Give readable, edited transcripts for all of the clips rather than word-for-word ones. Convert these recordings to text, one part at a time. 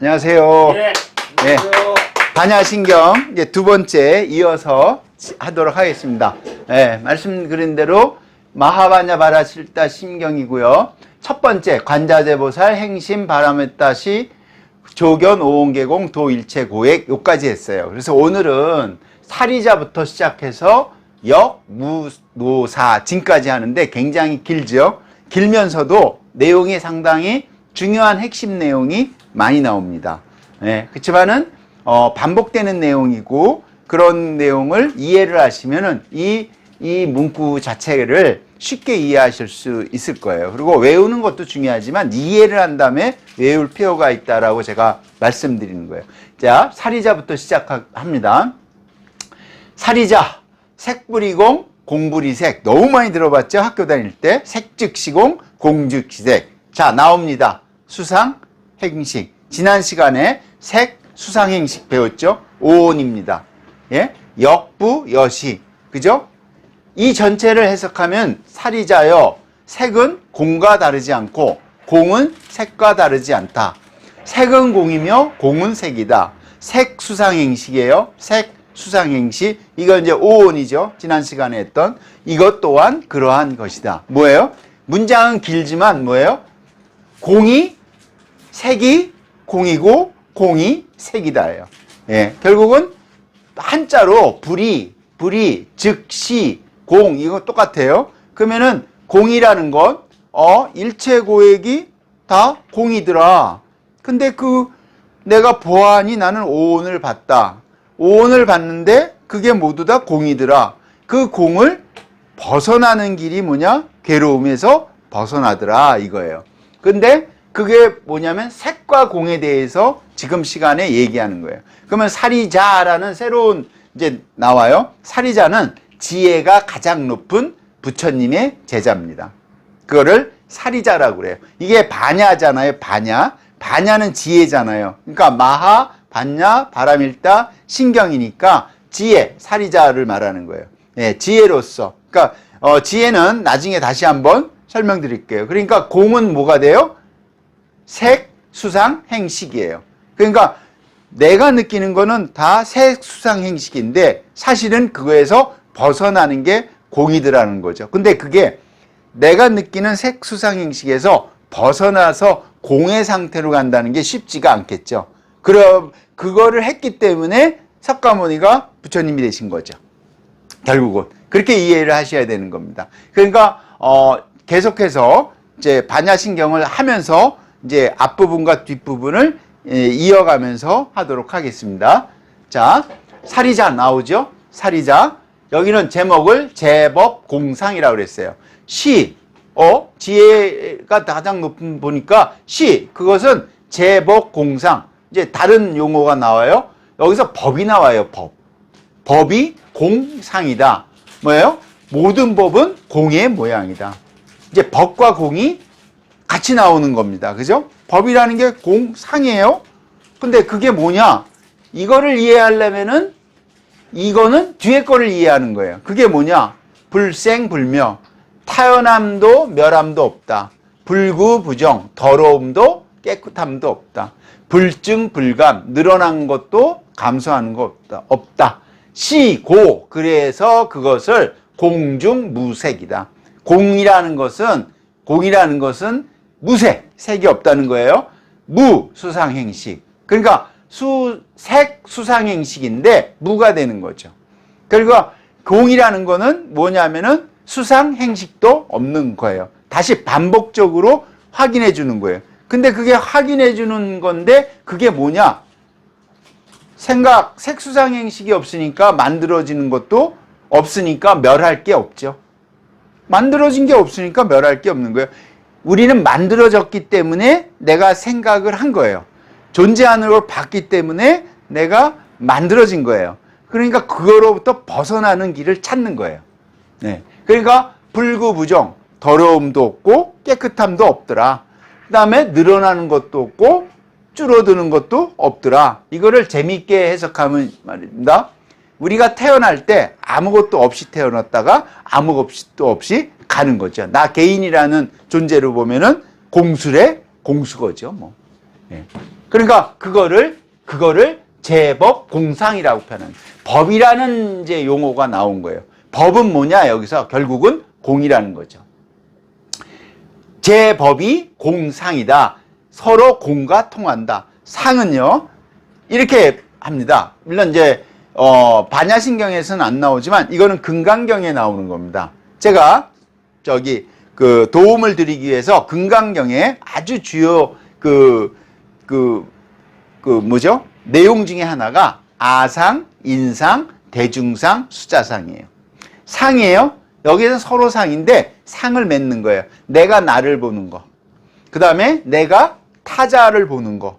안녕하세요. 네. 네. 반야신경 이제 두 번째 이어서 하도록 하겠습니다. 네, 말씀드린 대로 마하바냐 바라실다 신경이고요. 첫 번째 관자재보살 행심 바라메따시 조견 오온계공 도일체고액 요까지 했어요. 그래서 오늘은 사리자부터 시작해서 역, 무, 노, 사, 진까지 하는데 굉장히 길죠. 길면서도 내용이 상당히 중요한 핵심 내용이 많이 나옵니다. 네, 그렇지만은 반복되는 내용이고 그런 내용을 이해를 하시면은 이 문구 자체를 쉽게 이해하실 수 있을 거예요. 그리고 외우는 것도 중요하지만 이해를 한 다음에 외울 필요가 있다라고 제가 말씀드리는 거예요. 자, 사리자부터 시작합니다. 사리자, 색불이공, 공불이색. 너무 많이 들어봤죠? 학교 다닐 때. 색즉시공, 공즉시색. 자, 나옵니다. 수상, 행식. 지난 시간에 색, 수상, 행식 배웠죠? 오온입니다. 예? 역부, 여시. 그죠? 이 전체를 해석하면 사리자여, 색은 공과 다르지 않고 공은 색과 다르지 않다. 색은 공이며 공은 색이다. 색, 수상, 행식이에요. 색, 수상, 행식. 이건 이제 오온이죠. 지난 시간에 했던. 이것 또한 그러한 것이다. 뭐예요? 문장은 길지만 뭐예요? 공이, 색이 공이고 공이 색이다예요. 예, 결국은 한자로 불이, 즉시, 공 이거 똑같아요. 그러면은 공이라는 건 일체고액이 다 공이더라. 근데 내가 보아하니 나는 오온을 봤다. 오온을 봤는데 그게 모두 다 공이더라. 그 공을 벗어나는 길이 뭐냐? 괴로움에서 벗어나더라 이거예요. 근데 그게 뭐냐면 색과 공에 대해서 지금 시간에 얘기하는 거예요. 그러면 사리자라는 새로운 이제 나와요. 사리자는 지혜가 가장 높은 부처님의 제자입니다. 그거를 사리자라고 그래요. 이게 반야잖아요. 반야는 지혜잖아요. 그러니까 마하, 반야, 바라밀다, 신경이니까 지혜, 사리자를 말하는 거예요. 네, 지혜로서. 그러니까 지혜는 나중에 다시 한번 설명드릴게요. 그러니까 공은 뭐가 돼요? 색, 수상, 행식이에요. 그러니까 내가 느끼는 거는 다 색, 수상, 행식인데 사실은 그거에서 벗어나는 게 공이더라는 거죠. 근데 그게 내가 느끼는 색, 수상, 행식에서 벗어나서 공의 상태로 간다는 게 쉽지가 않겠죠. 그럼 그거를 했기 때문에 석가모니가 부처님이 되신 거죠. 결국은 그렇게 이해를 하셔야 되는 겁니다. 그러니까 계속해서 이제 반야신경을 하면서 이제 앞부분과 뒷부분을 이어가면서 하도록 하겠습니다. 자, 사리자 나오죠? 사리자. 여기는 제목을 제법공상이라고 그랬어요. 지혜가 가장 높은 보니까 그것은 제법공상. 이제 다른 용어가 나와요. 여기서 법이 나와요, 법. 법이 공상이다. 뭐예요? 모든 법은 공의 모양이다. 이제 법과 공이 같이 나오는 겁니다. 그죠? 법이라는 게 공상이에요. 근데 그게 뭐냐? 이거를 이해하려면은 이거는 뒤에 거를 이해하는 거예요. 그게 뭐냐? 불생불멸. 타연함도 멸함도 없다. 불구부정. 더러움도 깨끗함도 없다. 불증불감. 늘어난 것도 감소하는 것 없다. 시고. 그래서 그것을 공중무색이다. 공이라는 것은 무색. 색이 없다는 거예요. 무수상행식. 그러니까 색 수상행식인데 무가 되는 거죠. 그러니까 공이라는 거는 뭐냐면은 수상행식도 없는 거예요. 다시 반복적으로 확인해 주는 거예요. 근데 그게 확인해 주는 건데 그게 뭐냐? 색 수상행식이 없으니까 만들어지는 것도 없으니까 멸할 게 없죠. 만들어진 게 없으니까 멸할 게 없는 거예요. 우리는 만들어졌기 때문에 내가 생각을 한 거예요. 존재하는 걸 봤기 때문에 내가 만들어진 거예요. 그러니까 그거로부터 벗어나는 길을 찾는 거예요. 네. 그러니까 불구부정, 더러움도 없고 깨끗함도 없더라. 그 다음에 늘어나는 것도 없고 줄어드는 것도 없더라. 이거를 재미있게 해석하면 말입니다. 우리가 태어날 때 아무것도 없이 태어났다가 아무것도 없이 가는 거죠. 나 개인이라는 존재로 보면은 공수래 공수거죠. 뭐. 네. 그러니까 그거를 제법 공상이라고 표현하는, 법이라는 이제 용어가 나온 거예요. 법은 뭐냐? 여기서 결국은 공이라는 거죠. 제법이 공상이다. 서로 공과 통한다. 상은요, 이렇게 합니다. 물론 이제 반야신경에서는 안 나오지만 이거는 금강경에 나오는 겁니다. 제가 그 도움을 드리기 위해서 금강경에 아주 주요 뭐죠? 내용 중에 하나가 아상, 인상, 대중상, 수자상이에요. 상이에요. 여기서 서로 상인데 상을 맺는 거예요. 내가 나를 보는 거. 그 다음에 내가 타자를 보는 거.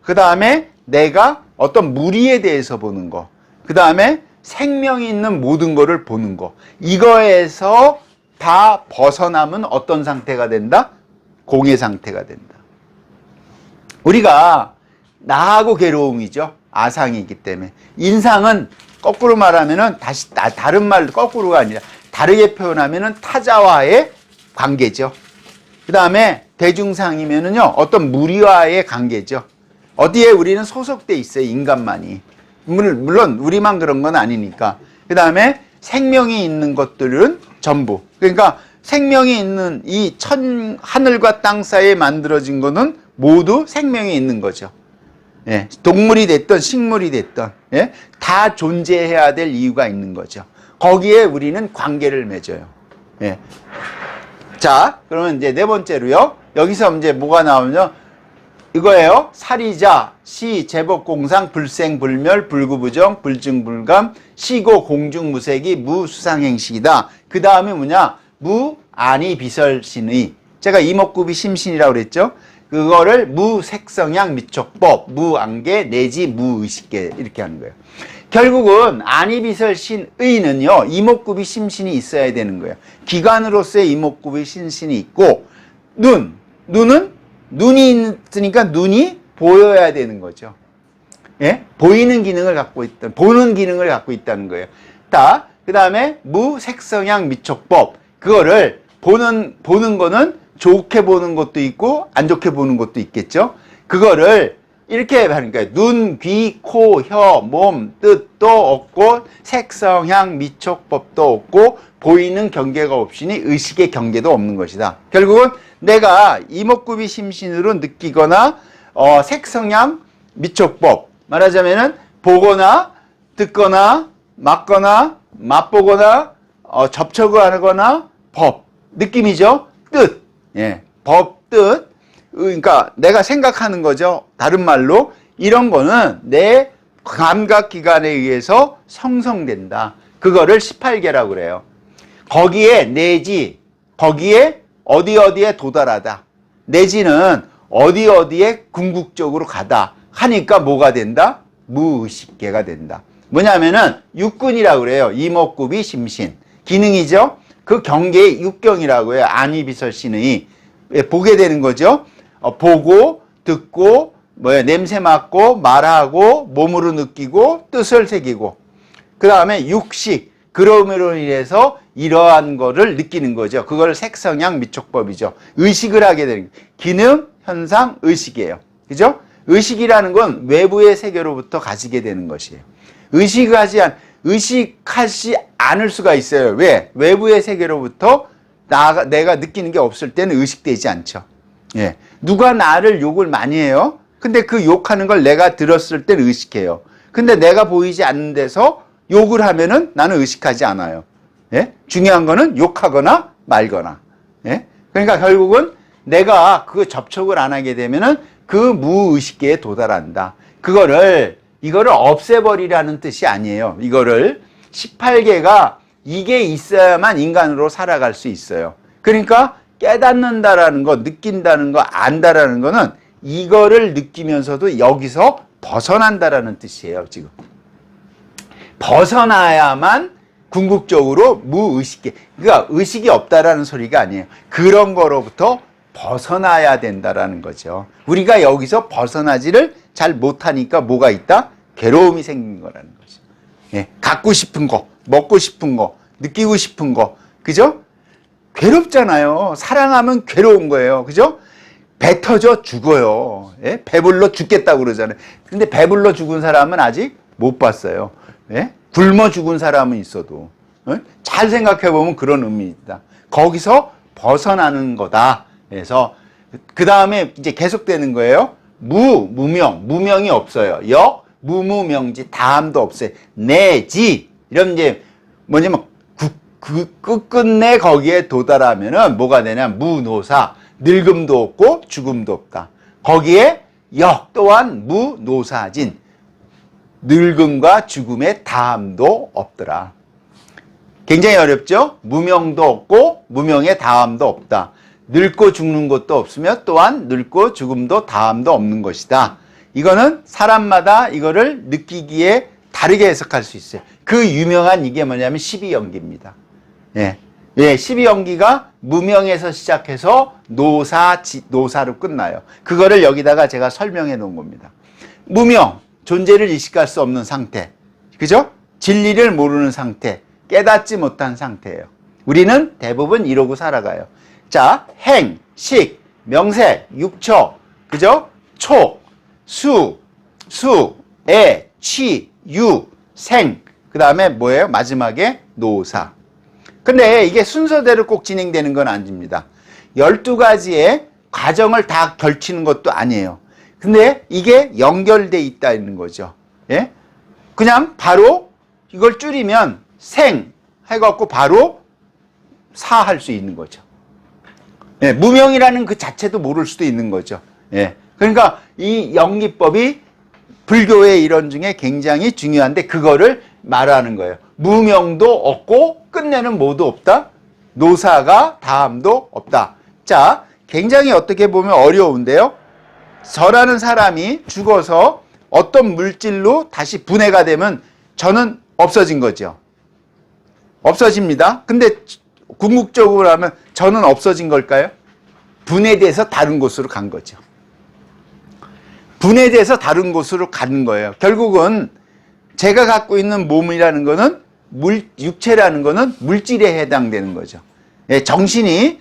그 다음에 내가 어떤 무리에 대해서 보는 거. 그 다음에 생명이 있는 모든 거를 보는 거. 이거에서 다 벗어나면 어떤 상태가 된다? 공의 상태가 된다. 우리가 나하고 괴로움이죠. 아상이기 때문에. 인상은 거꾸로 말하면은 다른 말 거꾸로가 아니라 다르게 표현하면은 타자와의 관계죠. 그 다음에 대중상이면은요, 어떤 무리와의 관계죠. 어디에 우리는 소속돼 있어요, 인간만이. 물론 우리만 그런 건 아니니까. 그 다음에 생명이 있는 것들은 전부. 그러니까 생명이 있는 이 하늘과 땅 사이에 만들어진 거는 모두 생명이 있는 거죠. 예, 동물이 됐든 식물이 됐든, 예, 다 존재해야 될 이유가 있는 거죠. 거기에 우리는 관계를 맺어요. 예. 자, 그러면 이제 네 번째로요. 여기서 이제 뭐가 나오냐? 이거예요. 사리자, 시, 제법, 공상, 불생, 불멸, 불구부정, 불증불감, 시고, 공중, 무색이, 무수상행식이다. 그 다음에 뭐냐? 무, 아니, 비설신의. 제가 이목구비 심신이라고 그랬죠? 그거를 무색성향 미촉법, 무안개 내지 무의식계 이렇게 하는 거예요. 결국은 아니비설 신의는요, 이목구비 심신이 있어야 되는 거예요. 기관으로서의 이목구비 심신이 있고, 눈은 눈이 있으니까 눈이 보여야 되는 거죠. 예? 보이는 기능을 갖고 있다, 보는 기능을 갖고 있다는 거예요. 그 다음에 무색성향 미촉법, 그거를 보는 거는 좋게 보는 것도 있고 안 좋게 보는 것도 있겠죠. 그거를 이렇게 하는 거예요. 눈, 귀, 코, 혀, 몸, 뜻도 없고 색성향 미촉법도 없고 보이는 경계가 없으니 의식의 경계도 없는 것이다. 결국은 내가 이목구비 심신으로 느끼거나 색성향 미촉법, 말하자면은 보거나 듣거나 맡거나 맛보거나 접촉을 하거나 법, 느낌이죠. 뜻, 예, 법, 뜻, 그러니까 내가 생각하는 거죠. 다른 말로 이런 거는 내 감각기관에 의해서 형성된다. 그거를 18개라고 그래요. 거기에 내지, 거기에 어디에 도달하다. 내지는 어디에 궁극적으로 가다 하니까 뭐가 된다? 무의식계가 된다. 뭐냐면은 육근이라고 그래요. 이목구비 심신. 기능이죠. 그 경계의 육경이라고 해요. 아니비설신의. 보게 되는 거죠. 보고, 듣고, 냄새 맡고, 말하고, 몸으로 느끼고, 뜻을 새기고. 그 다음에 육식. 그럼으로 인해서 이러한 거를 느끼는 거죠. 그걸 색성향 미촉법이죠. 의식을 하게 되는 거예요. 기능, 현상, 의식이에요. 그죠? 의식이라는 건 외부의 세계로부터 가지게 되는 것이에요. 의식하지 않을 수가 있어요. 왜? 외부의 세계로부터 내가 느끼는 게 없을 때는 의식되지 않죠. 예. 누가 나를 욕을 많이 해요? 근데 그 욕하는 걸 내가 들었을 때는 의식해요. 근데 내가 보이지 않는 데서 욕을 하면은 나는 의식하지 않아요. 예? 중요한 거는 욕하거나 말거나. 예? 그러니까 결국은 내가 그 접촉을 안 하게 되면은 그 무의식계에 도달한다. 이거를 없애버리라는 뜻이 아니에요. 이거를 18개가 이게 있어야만 인간으로 살아갈 수 있어요. 그러니까 깨닫는다라는 거, 느낀다는 거, 안다라는 거는 이거를 느끼면서도 여기서 벗어난다라는 뜻이에요, 지금. 벗어나야만 궁극적으로 무의식계, 그러니까 의식이 없다라는 소리가 아니에요. 그런 거로부터 벗어나야 된다라는 거죠. 우리가 여기서 벗어나지를 잘 못하니까 뭐가 있다? 괴로움이 생긴 거라는 거죠. 예, 갖고 싶은 거, 먹고 싶은 거, 느끼고 싶은 거, 그죠? 괴롭잖아요. 사랑하면 괴로운 거예요. 그죠? 배 터져 죽어요. 예? 배불러 죽겠다고 그러잖아요. 근데 배불러 죽은 사람은 아직 못 봤어요. 예? 굶어 죽은 사람은 있어도. 예? 잘 생각해 보면 그런 의미입니다. 거기서 벗어나는 거다. 그래서 그 다음에 이제 계속되는 거예요. 무명, 무명이 없어요. 무무명지, 다함도 없어요. 내지, 이런 이제 뭐냐면 끝끝내 거기에 도달하면은 뭐가 되냐? 무노사, 늙음도 없고 죽음도 없다. 거기에 또한 무노사진, 늙음과 죽음의 다함도 없더라. 굉장히 어렵죠? 무명도 없고 무명의 다함도 없다. 늙고 죽는 것도 없으며 또한 늙고 죽음도 다함도 없는 것이다. 이거는 사람마다 이거를 느끼기에 다르게 해석할 수 있어요. 그 유명한 이게 뭐냐면 12연기입니다. 예. 예, 12연기가 무명에서 시작해서 노사로 끝나요. 그거를 여기다가 제가 설명해 놓은 겁니다. 무명, 존재를 의식할 수 없는 상태. 그죠? 진리를 모르는 상태. 깨닫지 못한 상태예요. 우리는 대부분 이러고 살아가요. 자, 행, 식, 명색, 육처, 그죠? 촉, 수, 애, 취, 유, 생. 그 다음에 뭐예요? 마지막에 노사. 근데 이게 순서대로 꼭 진행되는 건 아닙니다. 12가지의 과정을 다 걸치는 것도 아니에요. 근데 이게 연결돼 있다는 거죠. 예? 그냥 바로 이걸 줄이면 생 해갖고 바로 사 할 수 있는 거죠. 예, 무명이라는 그 자체도 모를 수도 있는 거죠. 예. 그러니까 이 연기법이 불교의 이론 중에 굉장히 중요한데 그거를 말하는 거예요. 무명도 없고 끝내는 뭐도 없다. 노사가 다함도 없다. 자, 굉장히 어떻게 보면 어려운데요. 저라는 사람이 죽어서 어떤 물질로 다시 분해가 되면 저는 없어진 거죠. 없어집니다. 근데 궁극적으로 하면 저는 없어진 걸까요? 분해돼서 다른 곳으로 간 거죠. 분해돼서 다른 곳으로 가는 거예요. 결국은 제가 갖고 있는 몸이라는 거는 육체라는 거는 물질에 해당되는 거죠. 예, 정신이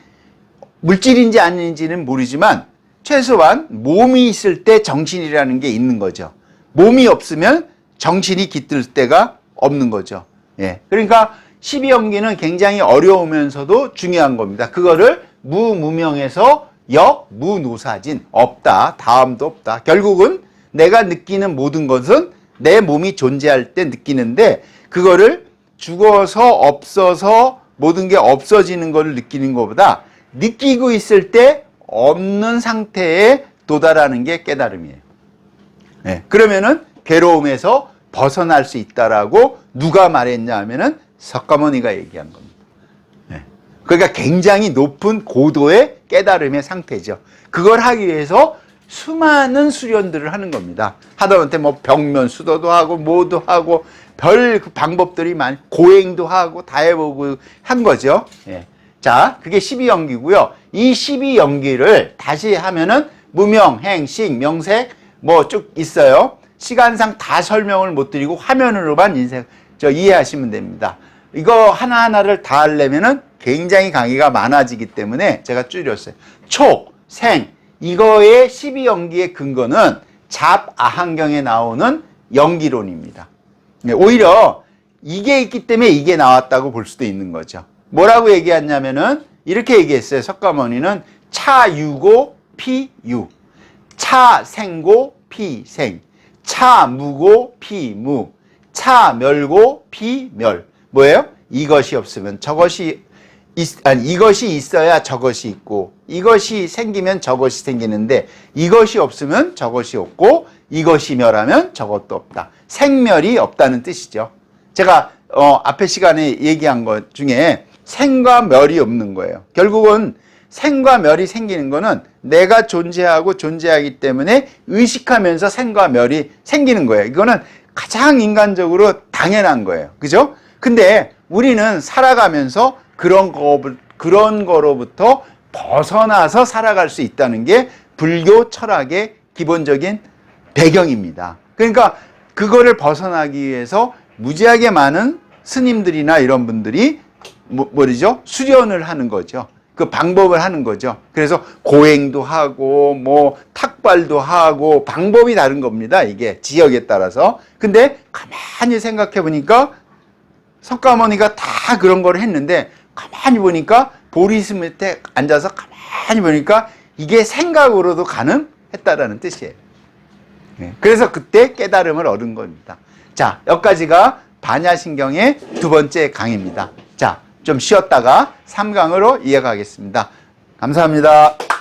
물질인지 아닌지는 모르지만 최소한 몸이 있을 때 정신이라는 게 있는 거죠. 몸이 없으면 정신이 깃들 때가 없는 거죠. 예, 그러니까 12연기는 굉장히 어려우면서도 중요한 겁니다. 그거를 무무명에서 무노사진, 없다, 다음도 없다. 결국은 내가 느끼는 모든 것은 내 몸이 존재할 때 느끼는데 그거를 죽어서 없어서 모든 게 없어지는 것을 느끼는 것보다 느끼고 있을 때 없는 상태에 도달하는 게 깨달음이에요. 네. 그러면은 괴로움에서 벗어날 수 있다라고 누가 말했냐 하면은 석가모니가 얘기한 겁니다. 네. 그러니까 굉장히 높은 고도의 깨달음의 상태죠. 그걸 하기 위해서 수많은 수련들을 하는 겁니다. 하다못해 뭐 벽면 수도도 하고 뭐도 하고 별 방법들이 많이 고행도 하고 다 해보고 한 거죠. 예. 자, 그게 12연기고요. 이 12연기를 다시 하면은 무명, 행, 식, 명색 뭐 쭉 있어요. 시간상 다 설명을 못 드리고 화면으로만 이해하시면 됩니다. 이거 하나하나를 다 하려면은 굉장히 강의가 많아지기 때문에 제가 줄였어요. 촉, 생, 이거의 12연기의 근거는 잡아한경에 나오는 연기론입니다. 오히려 이게 있기 때문에 이게 나왔다고 볼 수도 있는 거죠. 뭐라고 얘기했냐면은 이렇게 얘기했어요. 석가모니는 차유고 피유, 차생고 피생, 차무고 피무, 차멸고 피멸. 뭐예요? 이것이 없으면 저것이 이것이 있어야 저것이 있고 이것이 생기면 저것이 생기는데 이것이 없으면 저것이 없고 이것이 멸하면 저것도 없다. 생멸이 없다는 뜻이죠. 제가 앞에 시간에 얘기한 것 중에 생과 멸이 없는 거예요. 결국은 생과 멸이 생기는 거는 내가 존재하고 존재하기 때문에 의식하면서 생과 멸이 생기는 거예요. 이거는 가장 인간적으로 당연한 거예요. 그죠? 근데 우리는 살아가면서 그런 거로부터 벗어나서 살아갈 수 있다는 게 불교 철학의 기본적인 배경입니다. 그러니까 그거를 벗어나기 위해서 무지하게 많은 스님들이나 이런 분들이 뭐죠? 수련을 하는 거죠. 그 방법을 하는 거죠. 그래서 고행도 하고 뭐 탁발도 하고 방법이 다른 겁니다. 이게 지역에 따라서. 근데 가만히 생각해 보니까 석가모니가 다 그런 걸 했는데 가만히 보니까 보리스 밑에 앉아서 가만히 보니까 이게 생각으로도 가능했다라는 뜻이에요. 그래서 그때 깨달음을 얻은 겁니다. 자, 여기까지가 반야신경의 두 번째 강의입니다. 자, 좀 쉬었다가 3강으로 이어가겠습니다. 감사합니다.